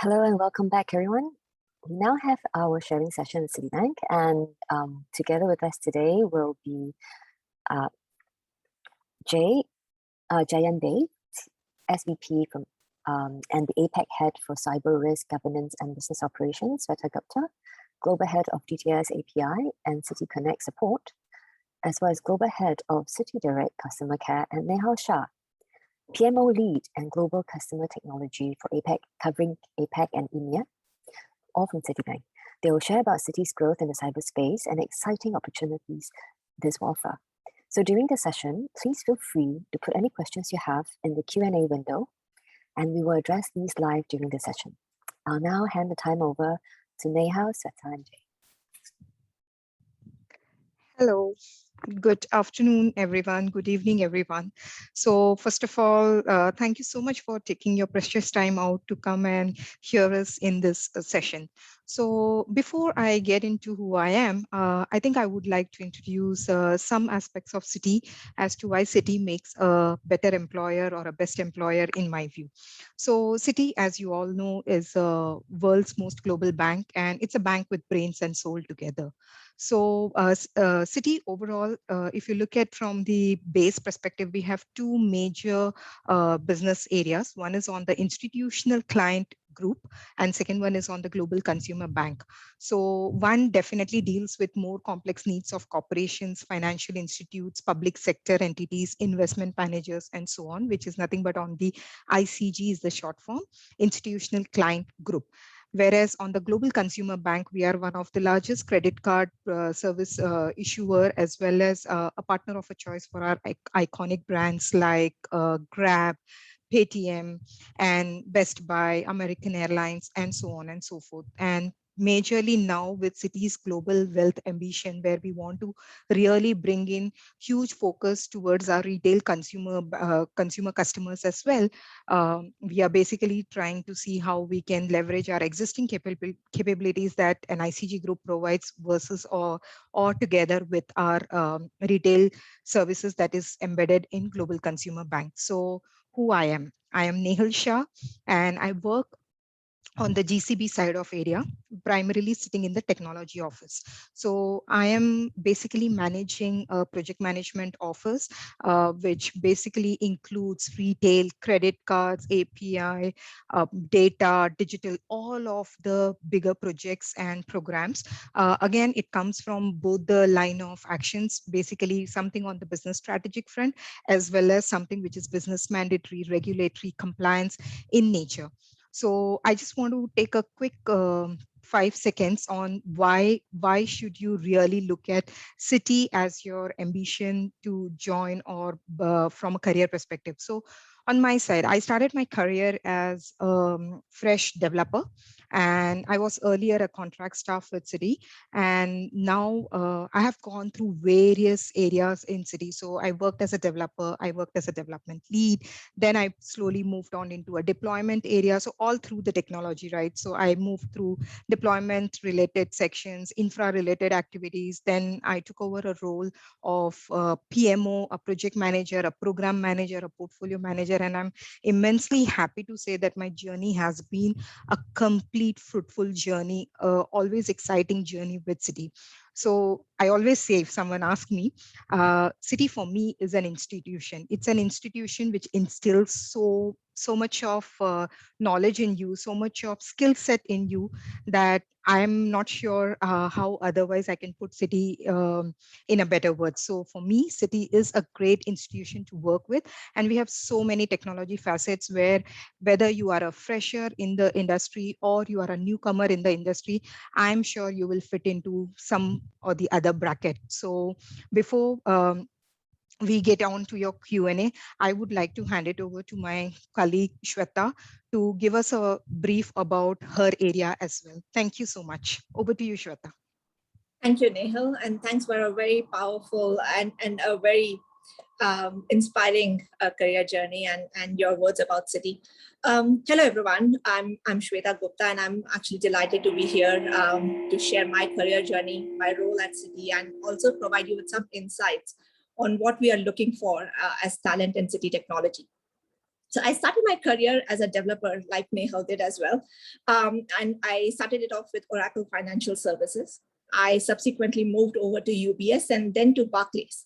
Hello and welcome back, everyone. We now have our sharing session at Citibank, and together with us today will be Jayan Dey, SVP from and the APAC Head for Cyber Risk Governance and Business Operations, Sweta Gupta, Global Head of GTS API and Citi Connect Support, as well as Global Head of Citi Direct Customer Care, and Nehal Shah, PMO Lead and Global Customer Technology for APAC, covering APAC and EMEA, all from Citibank. They will share about Citi's growth in the cyberspace and exciting opportunities this will offer. So during the session, please feel free to put any questions you have in the Q&A window, and we will address these live during the session. I'll now hand the time over to Nehal, Sweta, and Jay. Hello. Good afternoon, everyone. Good evening, everyone. So first of all, thank you so much for taking your precious time out to come and hear us in this session. So before I get into who I am, I think I would like to introduce some aspects of Citi as to why Citi makes a better employer or a best employer in my view. So Citi, as you all know, is the world's most global bank, and it's a bank with brains and soul together. So Citi overall, if you look at from the base perspective, we have two major business areas. One is on the institutional client group, and second one is on the global consumer bank. So one definitely deals with more complex needs of corporations, financial institutes, public sector entities, investment managers, and so on, which is nothing but on the ICG is the short form, institutional client group. Whereas on the global consumer bank, we are one of the largest credit card service issuer, as well as a partner of a choice for our iconic brands like Grab, Paytm, and Best Buy, American Airlines, and so on and so forth. And majorly now with Citi's global wealth ambition, where we want to really bring in huge focus towards our retail consumer customers as well. We are basically trying to see how we can leverage our existing capabilities that an ICG group provides versus or together with our retail services that is embedded in global consumer bank. So who I am Nehal Shah, and I work on the GCB side of area, primarily sitting in the technology office. So I am basically managing a project management office, which basically includes retail, credit cards, API, data, digital, all of the bigger projects and programs. Again, it comes from both the line of actions, basically something on the business strategic front, as well as something which is business mandatory, regulatory compliance in nature. So I just want to take a quick 5 seconds on why should you really look at Citi as your ambition to join or from a career perspective. So on my side, I started my career as a fresh developer, and I was earlier a contract staff with Citi, and now I have gone through various areas in Citi. So I worked as a developer, I worked as a development lead, then I slowly moved on into a deployment area. So all through the technology, right? So I moved through deployment related sections, infra related activities. Then I took over a role of PMO, a project manager, a program manager, a portfolio manager. And I'm immensely happy to say that my journey has been a complete fruitful journey, always exciting journey with Citi. So I always say, if someone asks me, Citi for me is an institution. It's an institution which instills so much of knowledge in you, so much of skill set in you, that I'm not sure how otherwise I can put Citi in a better word. So for me, Citi is a great institution to work with. And we have so many technology facets where whether you are a fresher in the industry or you are a newcomer in the industry, I'm sure you will fit into some or the other bracket. So before we get on to your Q&A, I would like to hand it over to my colleague Sweta to give us a brief about her area as well. Thank you so much. Over to you, Sweta. Thank you, Nehal, and thanks for a very powerful and a very inspiring career journey and your words about Citi. Hello, everyone. I'm Sweta Gupta, and I'm actually delighted to be here to share my career journey, my role at Citi, and also provide you with some insights on what we are looking for as talent in Citi technology. So I started my career as a developer, like Nehal did as well. And I started it off with Oracle Financial Services. I subsequently moved over to UBS and then to Barclays.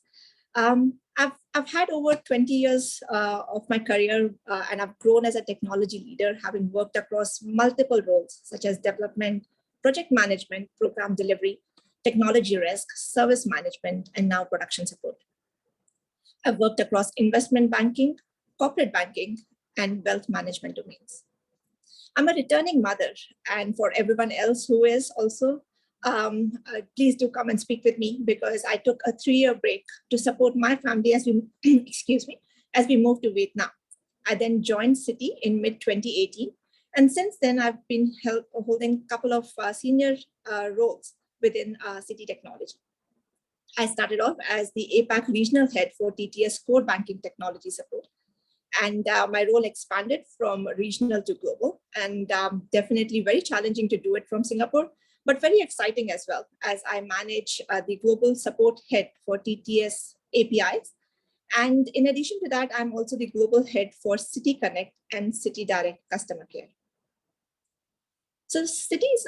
I've had over 20 years of my career, and I've grown as a technology leader, having worked across multiple roles such as development, project management, program delivery, technology risk, service management, and now production support. I've worked across investment banking, corporate banking, and wealth management domains. I'm a returning mother, and for everyone else who is also, please do come and speak with me, because I took a 3-year break to support my family as we, excuse me, as we moved to Vietnam. I then joined Citi in mid-2018, and since then I've been holding a couple of senior roles within Citi Technology. I started off as the APAC regional head for TTS core banking technology support. And my role expanded from regional to global, and definitely very challenging to do it from Singapore, but very exciting as well, as I manage the global support head for TTS APIs. And in addition to that, I'm also the global head for Citi Connect and Citi Direct customer care. So Citi's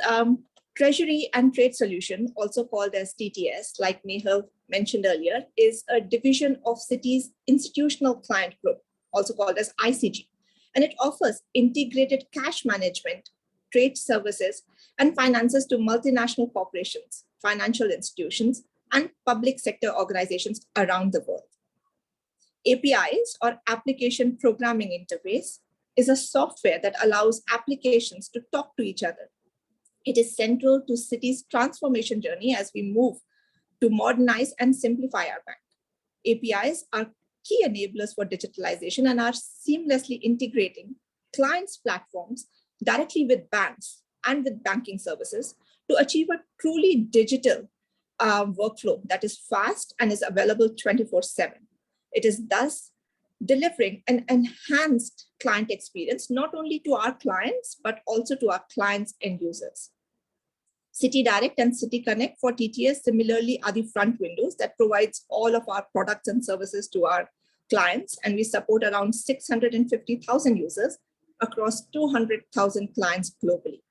Treasury and Trade Solution, also called as TTS, like Nehal mentioned earlier, is a division of Citi's institutional client group, also called as ICG. And it offers integrated cash management, trade services, and finances to multinational corporations, financial institutions, and public sector organizations around the world. APIs, or Application Programming Interface, is a software that allows applications to talk to each other. It is central to Citi's transformation journey as we move to modernize and simplify our bank. APIs are key enablers for digitalization and are seamlessly integrating clients' platforms directly with banks and with banking services to achieve a truly digital workflow that is fast and is available 24/7. It is thus delivering an enhanced client experience, not only to our clients, but also to our clients' end users. Citi Direct and Citi Connect for TTS similarly are the front windows that provides all of our products and services to our clients, and we support around 650,000 users across 200,000 clients globally.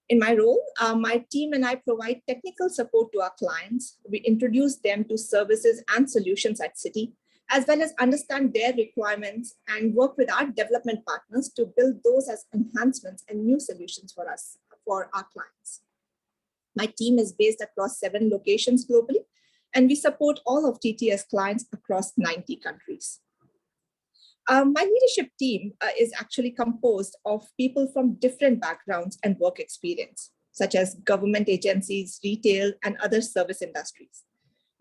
In my role, my team and I provide technical support to our clients. We introduce them to services and solutions at Citi, as well as understand their requirements and work with our development partners to build those as enhancements and new solutions for us, for our clients. My team is based across 7 locations globally, and we support all of TTS clients across 90 countries. My leadership team is actually composed of people from different backgrounds and work experience, such as government agencies, retail, and other service industries.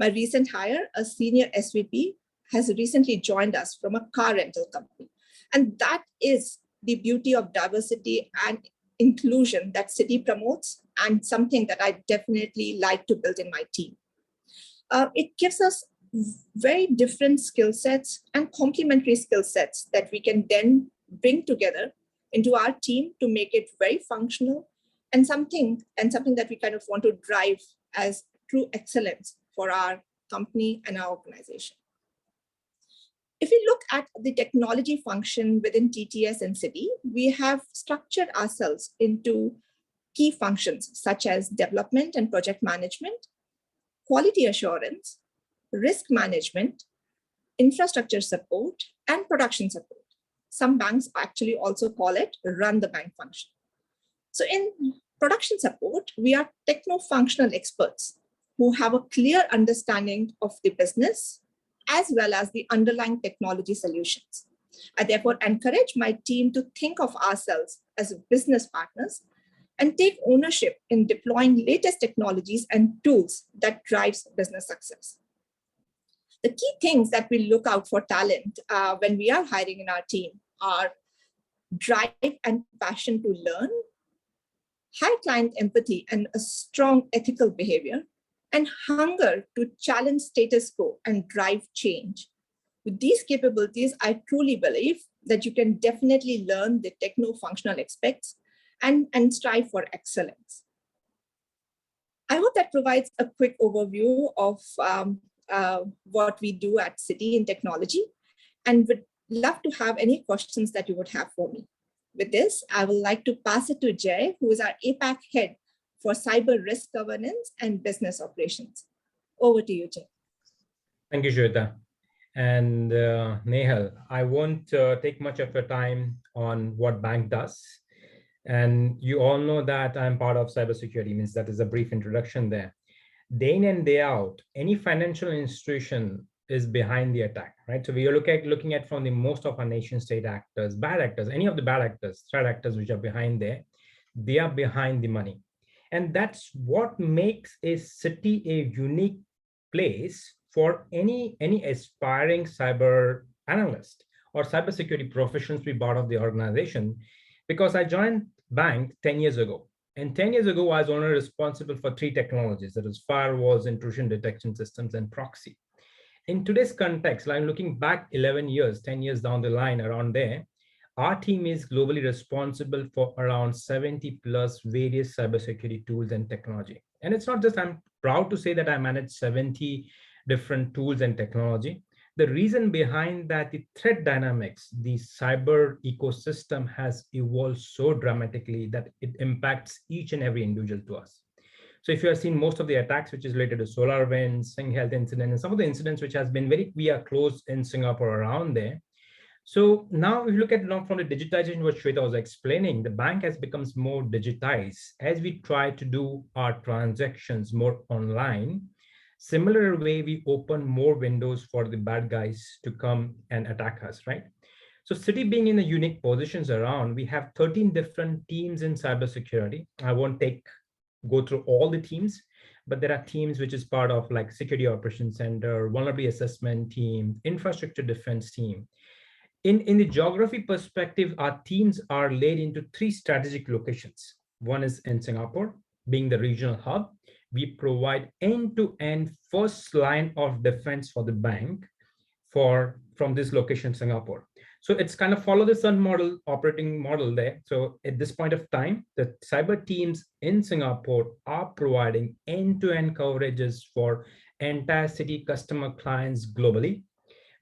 My recent hire, a senior SVP, has recently joined us from a car rental company. And that is the beauty of diversity and inclusion that Citi promotes, and something that I definitely like to build in my team. It gives us very different skill sets and complementary skill sets that we can then bring together into our team to make it very functional and something that we kind of want to drive as true excellence for our company and our organization. If we look at the technology function within TTS and Citi, we have structured ourselves into key functions such as development and project management, quality assurance, risk management, infrastructure support, and production support. Some banks actually also call it run the bank function. So in production support, we are techno-functional experts who have a clear understanding of the business as well as the underlying technology solutions. I therefore encourage my team to think of ourselves as business partners and take ownership in deploying latest technologies and tools that drives business success. The key things that we look out for talent when we are hiring in our team are drive and passion to learn, high client empathy and a strong ethical behavior, and hunger to challenge status quo and drive change. With these capabilities, I truly believe that you can definitely learn the techno-functional aspects and strive for excellence. I hope that provides a quick overview of what we do at Citi in technology. And would love to have any questions that you would have for me. With this, I would like to pass it to Jay, who is our APAC head for cyber risk governance and business operations. Over to you, Jay. Thank you, Shweta. And Nehal, I won't take much of your time on what bank does. And you all know that I'm part of cybersecurity, means that is a brief introduction there. Day in and day out, any financial institution is behind the attack, right? So we are looking at from the most of our nation state actors, bad actors, any of the bad actors, threat actors which are behind there, they are behind the money. And that's what makes a Citi a unique place for any aspiring cyber analyst or cybersecurity professionals to be part of the organization. Because I joined bank 10 years ago. And 10 years ago, I was only responsible for 3 technologies, that is firewalls, intrusion detection systems, and proxy. In today's context, I'm looking back 11 years, 10 years down the line around there, our team is globally responsible for around 70 plus various cybersecurity tools and technology. And it's not just, I'm proud to say that I manage 70 different tools and technology. The reason behind that, the threat dynamics, the cyber ecosystem has evolved so dramatically that it impacts each and every individual to us. So if you have seen most of the attacks, which is related to SolarWinds, Sing Health incident, and some of the incidents which has been we are close in Singapore around there. So now if you look at it from the digitization, what Shweta was explaining, the bank has become more digitized as we try to do our transactions more online. Similar way, we open more windows for the bad guys to come and attack us, right? So Citi being in the unique positions around, we have 13 different teams in cybersecurity. I won't go through all the teams, but there are teams which is part of like Security Operations Center, Vulnerability Assessment Team, Infrastructure Defense Team. In the geography perspective, our teams are laid into 3 strategic locations. One is in Singapore, being the regional hub. We provide end-to-end first line of defense for the bank from this location, Singapore. So it's kind of follow the sun model, operating model there. So at this point of time, the cyber teams in Singapore are providing end-to-end coverages for entire Citi customer clients globally.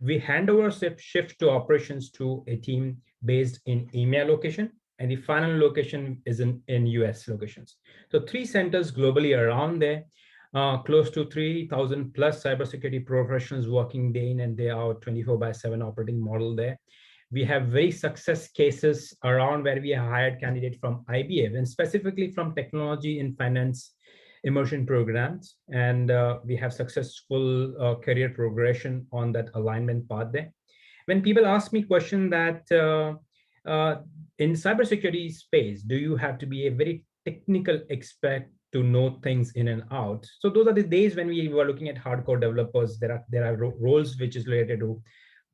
We hand over shift to operations to a team based in EMEA location, and the final location is in US locations. So 3 centers globally around there, close to 3,000 plus cybersecurity professionals working day in and day out, 24/7 operating model there. We have very success cases around where we hired candidates from IBF and specifically from technology and finance immersion programs. And we have successful career progression on that alignment path there. When people ask me question that in cybersecurity space, do you have to be a very technical expert to know things in and out? So those are the days when we were looking at hardcore developers. There are roles which is related to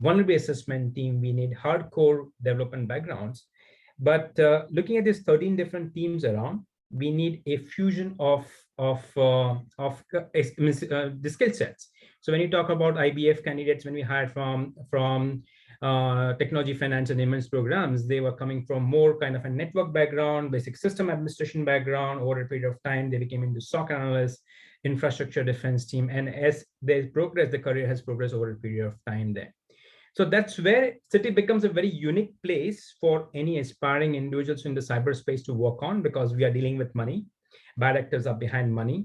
vulnerability assessment team. We need hardcore development backgrounds. But looking at these 13 different teams around, we need a fusion of the skill sets. So when you talk about IBF candidates, when we hired from technology, finance, and immense programs, they were coming from more kind of a network background, basic system administration background. Over a period of time, they became into SOC analysts, infrastructure defense team, and as they progress, the career has progressed over a period of time there. So that's where Citi becomes a very unique place for any aspiring individuals in the cyberspace to work on, because we are dealing with money. Bad actors are behind money.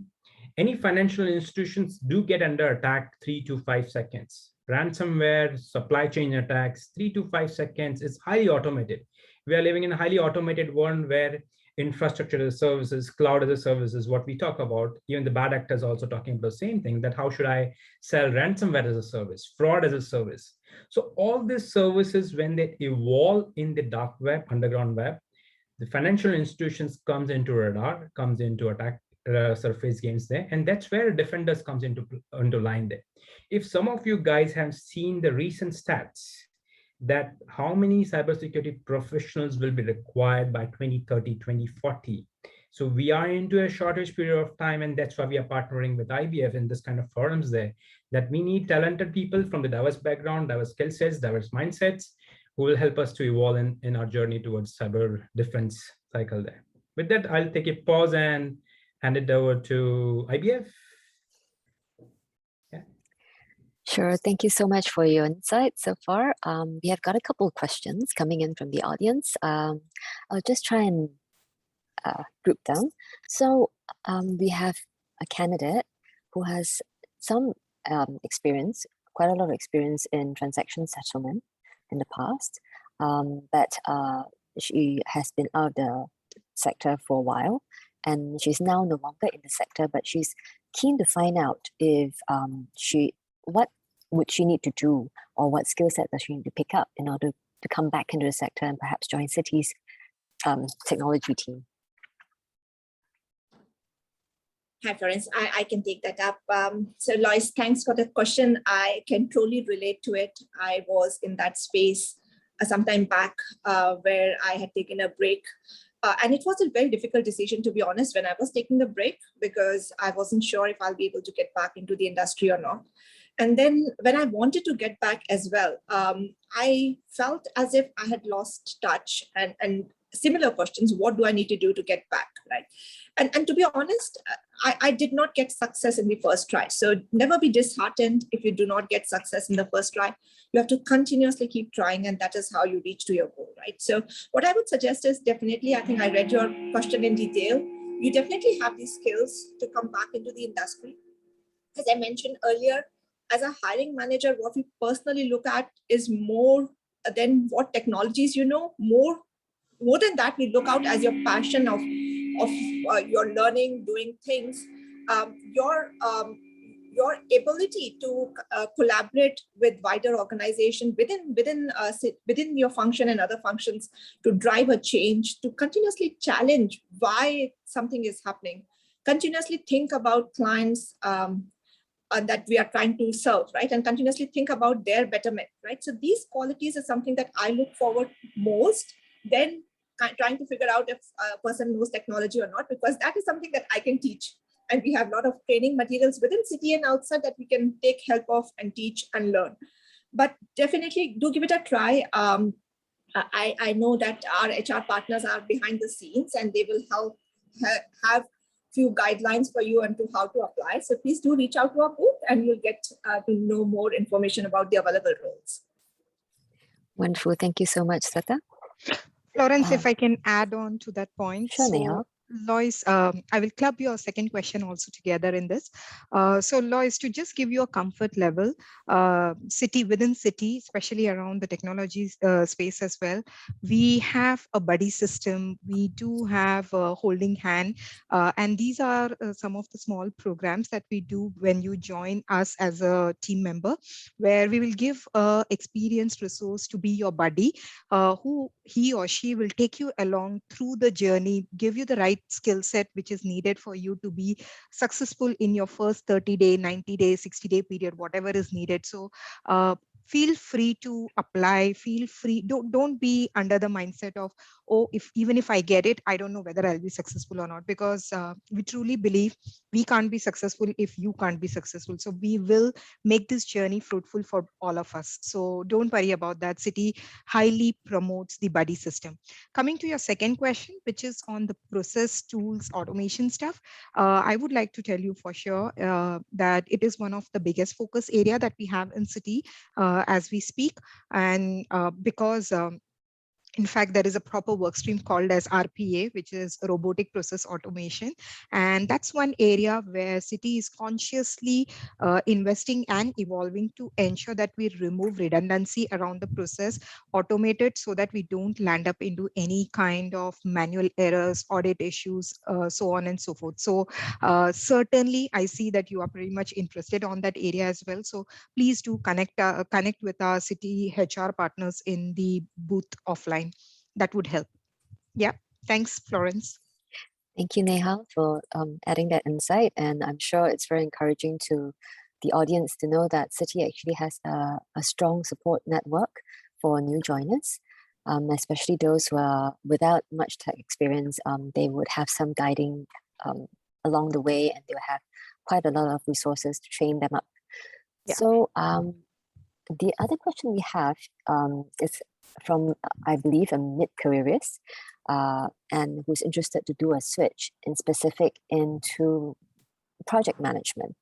Any financial institutions do get under attack 3 to 5 seconds. Ransomware, supply chain attacks, 3 to 5 seconds. It's highly automated. We are living in a highly automated world where infrastructure as a services, cloud as a service is what we talk about. Even the bad actors also talking about the same thing, that how should I sell ransomware as a service, fraud as a service. So all these services, when they evolve in the dark web, underground web, the financial institutions comes into radar, comes into attack surface games there, and that's where defenders comes into line there. If some of you guys have seen the recent stats that how many cybersecurity professionals will be required by 2030, 2040. So we are into a shortage period of time, and that's why we are partnering with IBF in this kind of forums there, that we need talented people from the diverse background, diverse skill sets, diverse mindsets, who will help us to evolve in our journey towards cyber defense cycle there. With that, I'll take a pause and hand it over to IBF. Sure. Thank you so much for your insight so far. We have got a couple of questions coming in from the audience. I'll just try and group them. So we have a candidate who has some experience, quite a lot of experience in transaction settlement in the past, but she has been out of the sector for a while, and she's now no longer in the sector, but she's keen to find out if what would she need to do, or what skill set does she need to pick up in order to come back into the sector and perhaps join Citi's technology team. Hi, Florence. I can take that up. So, Lois, thanks for the question. I can totally relate to it. I was in that space some time back where I had taken a break. And it was a very difficult decision, to be honest, when I was taking the break, because I wasn't sure if I'll be able to get back into the industry or not. And then when I wanted to get back as well, I felt as if I had lost touch, and similar questions, what do I need to do to get back, right? And to be honest, I did not get success in the first try. So never be disheartened if you do not get success in the first try. You have to continuously keep trying, and that is how you reach to your goal, right? So what I would suggest is definitely, I think I read your question in detail. You definitely have these skills to come back into the industry. As I mentioned earlier, as a hiring manager, what we personally look at is more than what technologies you know, more than that, we look out as your passion of your learning, doing things, your ability to collaborate with wider organization within your function and other functions to drive a change, to continuously challenge why something is happening, continuously think about clients that we are trying to serve, right? And continuously think about their betterment, right? So these qualities are something that I look forward most than trying to figure out if a person knows technology or not, because that is something that I can teach. And we have a lot of training materials within Citi and outside that we can take help of and teach and learn. But definitely do give it a try. I know that our HR partners are behind the scenes, and they will help have few guidelines for you and to how to apply. So please do reach out to our booth, and you'll get to know more information about the available roles. Wonderful. Thank you so much, Sweta. Florence, if I can add on to that point. Sure, Neha. Lois, I will club your second question also together in this. So Lois, to just give you a comfort level, within Citi, especially around the technology space as well, we have a buddy system. We do have a holding hand. And these are some of the small programs that we do when you join us as a team member, where we will give an experienced resource to be your buddy, who he or she will take you along through the journey, give you the right skill set which is needed for you to be successful in your first 30-day, 90-day, 60-day period, whatever is needed. So feel free to apply, feel free, don't be under the mindset of, oh, even if I get it, I don't know whether I'll be successful or not, because we truly believe we can't be successful if you can't be successful. So we will make this journey fruitful for all of us. So don't worry about that. Citi highly promotes the buddy system. Coming to your second question, which is on the process tools automation stuff, I would like to tell you for sure that it is one of the biggest focus area that we have in Citi as we speak. And because in fact, there is a proper work stream called as RPA, which is robotic process automation. And that's one area where Citi is consciously investing and evolving to ensure that we remove redundancy around the process, automate it so that we don't land up into any kind of manual errors, audit issues, so on and so forth. So certainly, I see that you are pretty much interested on that area as well. So please do connect with our Citi HR partners in the booth offline. That would help. Yeah, thanks, Florence. Thank you, Neha, for adding that insight. And I'm sure it's very encouraging to the audience to know that Citi actually has a strong support network for new joiners, especially those who are without much tech experience. They would have some guiding along the way, and they'll have quite a lot of resources to train them up. Yeah. So the other question we have is from, I believe, a mid-careerist and who's interested to do a switch in specific into project management.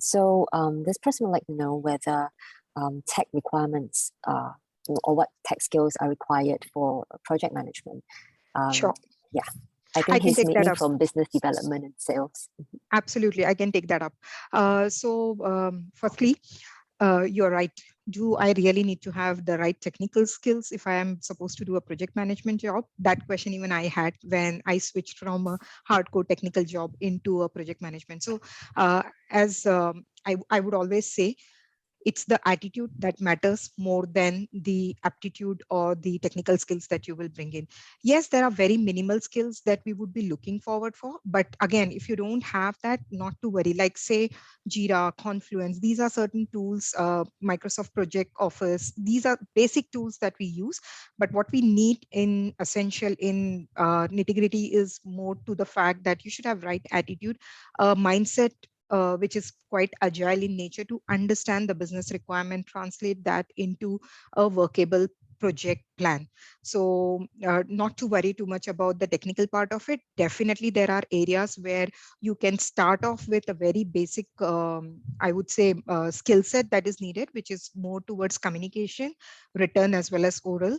So this person would like to know whether tech requirements or what tech skills are required for project management. Sure. Yeah, I I think can he's take that mainly up. from business development and sales. Absolutely, I can take that up. Firstly, you're right. Do I really need to have the right technical skills if I am supposed to do a project management job? That question even I had when I switched from a hardcore technical job into a project management. So as I would always say, it's the attitude that matters more than the aptitude or the technical skills that you will bring in. Yes, there are very minimal skills that we would be looking forward for, but again, if you don't have that, not to worry. Like say Jira, Confluence, these are certain tools, Microsoft Project, Office, these are basic tools that we use. But what we need in essential in nitty-gritty is more to the fact that you should have right attitude, mindset, which is quite agile in nature, to understand the business requirement, translate that into a workable project plan. So not to worry too much about the technical part of it. Definitely there are areas where you can start off with a very basic, I would say, skill set that is needed, which is more towards communication, written as well as oral,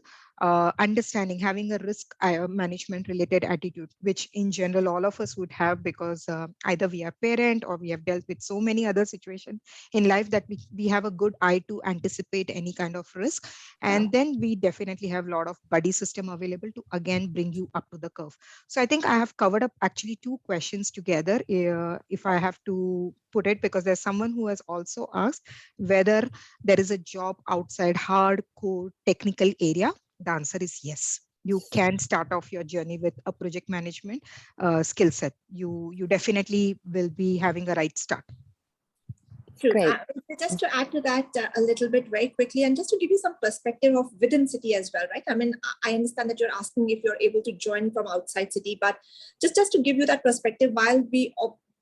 understanding, having a risk management related attitude, which in general all of us would have, because either we are parent or we have dealt with so many other situations in life that we have a good eye to anticipate any kind of risk. And then we definitely have a lot of buddy system available to again bring you up to the curve. So I think I have covered up actually two questions together, if I have to put it, because there's someone who has also asked whether there is a job outside hardcore technical area. The answer is yes. You can start off your journey with a project management skill set. You definitely will be having a right start. True. Great. Just to add to that a little bit very quickly, and just to give you some perspective of within Citi as well, right? I mean, I understand that you're asking if you're able to join from outside Citi, but just to give you that perspective, while we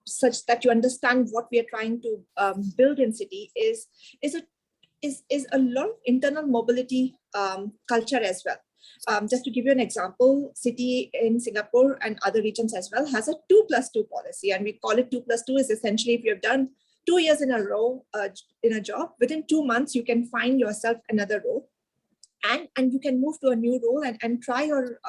such that you understand what we are trying to build in Citi is a lot of internal mobility culture as well. Just to give you an example, Citi in Singapore and other regions as well has a 2+2 policy, and we call it 2+2 is essentially if you've done 2 years in a row in a job, within 2 months, you can find yourself another role. And you can move to a new role and try your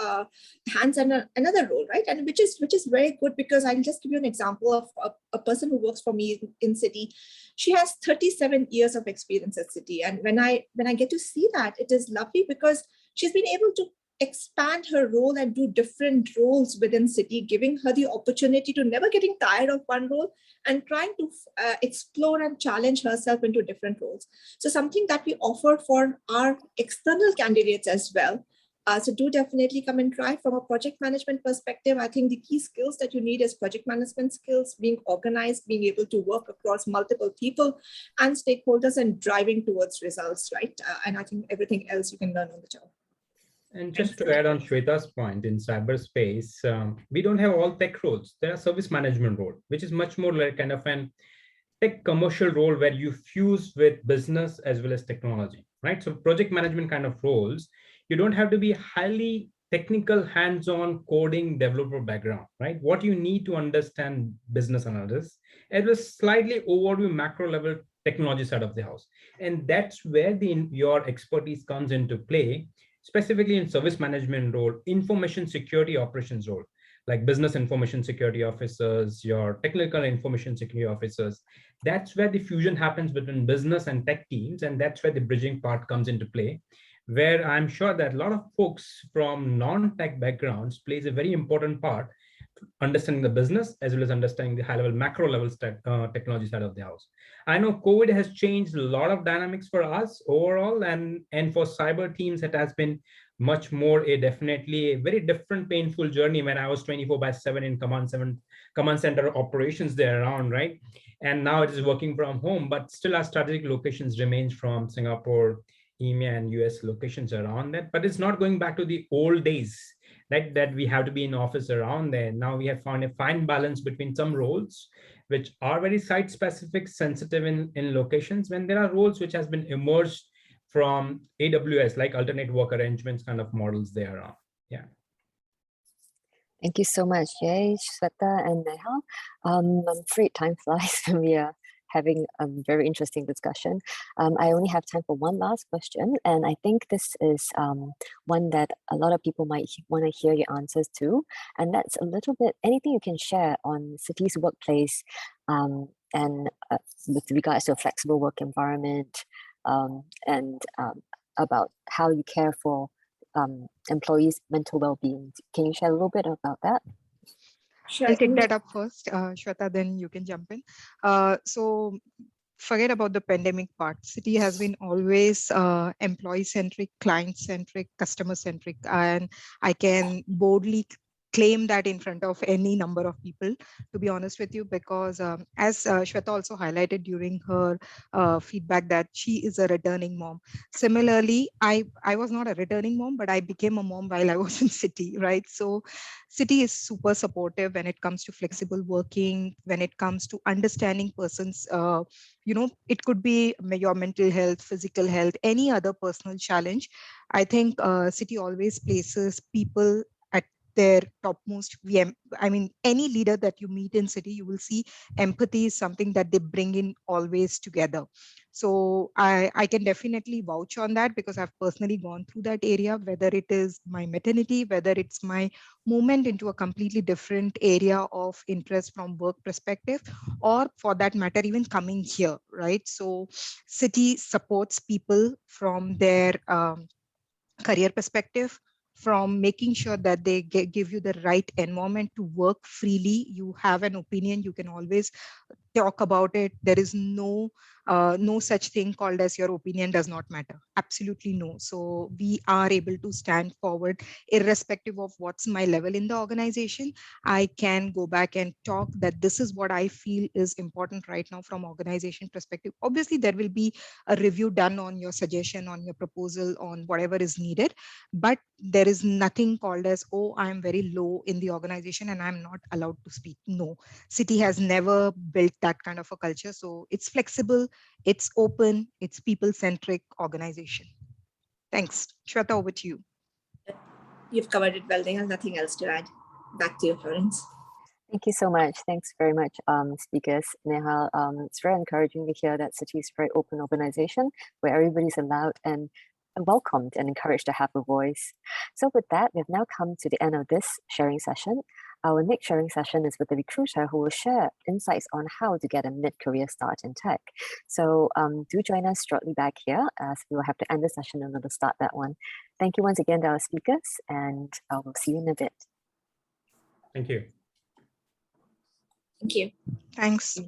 hands on another role, right? And which is very good, because I'll just give you an example of a person who works for me in Citi. She has 37 years of experience at Citi, and when I get to see that, it is lovely, because she's been able to expand her role and do different roles within Citi, giving her the opportunity to never getting tired of one role and trying to explore and challenge herself into different roles. So something that we offer for our external candidates as well. So do definitely come and try. From a project management perspective, I think the key skills that you need is project management skills, being organized, being able to work across multiple people and stakeholders, and driving towards results, right? And I think everything else you can learn on the job. And just to add on Shweta's point, in cyberspace, we don't have all tech roles. There are service management role, which is much more like kind of an tech commercial role where you fuse with business as well as technology, right? So project management kind of roles, you don't have to be highly technical, hands-on coding developer background, right? What you need to understand business analysis, it was slightly overview macro level technology side of the house. And that's where your expertise comes into play, specifically in service management role, information security operations role, like business information security officers, your technical information security officers. That's where the fusion happens between business and tech teams. And that's where the bridging part comes into play, where I'm sure that a lot of folks from non-tech backgrounds plays a very important part, understanding the business as well as understanding the high level macro level technology side of the house. I know COVID has changed a lot of dynamics for us overall, and for cyber teams it has been much more definitely a very different painful journey when I was 24/7 in command center operations there around, right? And now it is working from home, but still our strategic locations remains from Singapore, EMEA and US locations around that, but it's not going back to the old days, right? That we have to be in office around there. Now we have found a fine balance between some roles which are very site specific, sensitive in locations, when there are roles which has been emerged from AWS, like alternate work arrangements kind of models there are. Yeah. Thank you so much, Jay, Shweta, and Nehal. I'm afraid time flies when we are having a very interesting discussion. I only have time for one last question, and I think this is one that a lot of people might want to hear your answers to, and that's a little bit anything you can share on Citi's workplace and with regards to a flexible work environment and about how you care for employees' mental well-being. Can you share a little bit about that? Sure. I'll take that up first, Shweta, then you can jump in. So forget about the pandemic part. Citi has been always employee-centric, client-centric, customer-centric, and I can boldly claim that in front of any number of people, to be honest with you, because as Shweta also highlighted during her feedback that she is a returning mom. Similarly, I was not a returning mom, but I became a mom while I was in Citi, right? So Citi is super supportive when it comes to flexible working, when it comes to understanding persons, it could be your mental health, physical health, any other personal challenge. I think Citi always places people at their topmost. I mean, any leader that you meet in Citi, you will see empathy is something that they bring in always together. So I can definitely vouch on that because I've personally gone through that area, whether it is my maternity, whether it's my movement into a completely different area of interest from work perspective, or for that matter, even coming here, right? So Citi supports people from their career perspective, from making sure that they give you the right environment to work freely. You have an opinion, you can always talk about it. There is no such thing called as your opinion does not matter. Absolutely no. So we are able to stand forward irrespective of what's my level in the organization. I can go back and talk that this is what I feel is important right now from organization perspective. Obviously, there will be a review done on your suggestion, on your proposal, on whatever is needed. But there is nothing called as, oh, I'm very low in the organization and I'm not allowed to speak. No, Citi has never built that kind of a culture. So it's flexible, it's open, it's people-centric organization. Thanks. Shweta, over to you. You've covered it well, Nehal. Nothing else to add. Back to you, Florence. Thank you so much. Thanks very much, speakers. Nehal, it's very encouraging to hear that Citi is a very open organization where everybody's allowed and welcomed and encouraged to have a voice. So with that, we've now come to the end of this sharing session. Our next sharing session is with the recruiter who will share insights on how to get a mid-career start in tech. So do join us shortly back here as we will have to end the session and we'll start that one. Thank you once again to our speakers, and we'll see you in a bit. Thank you. Thank you. Thanks.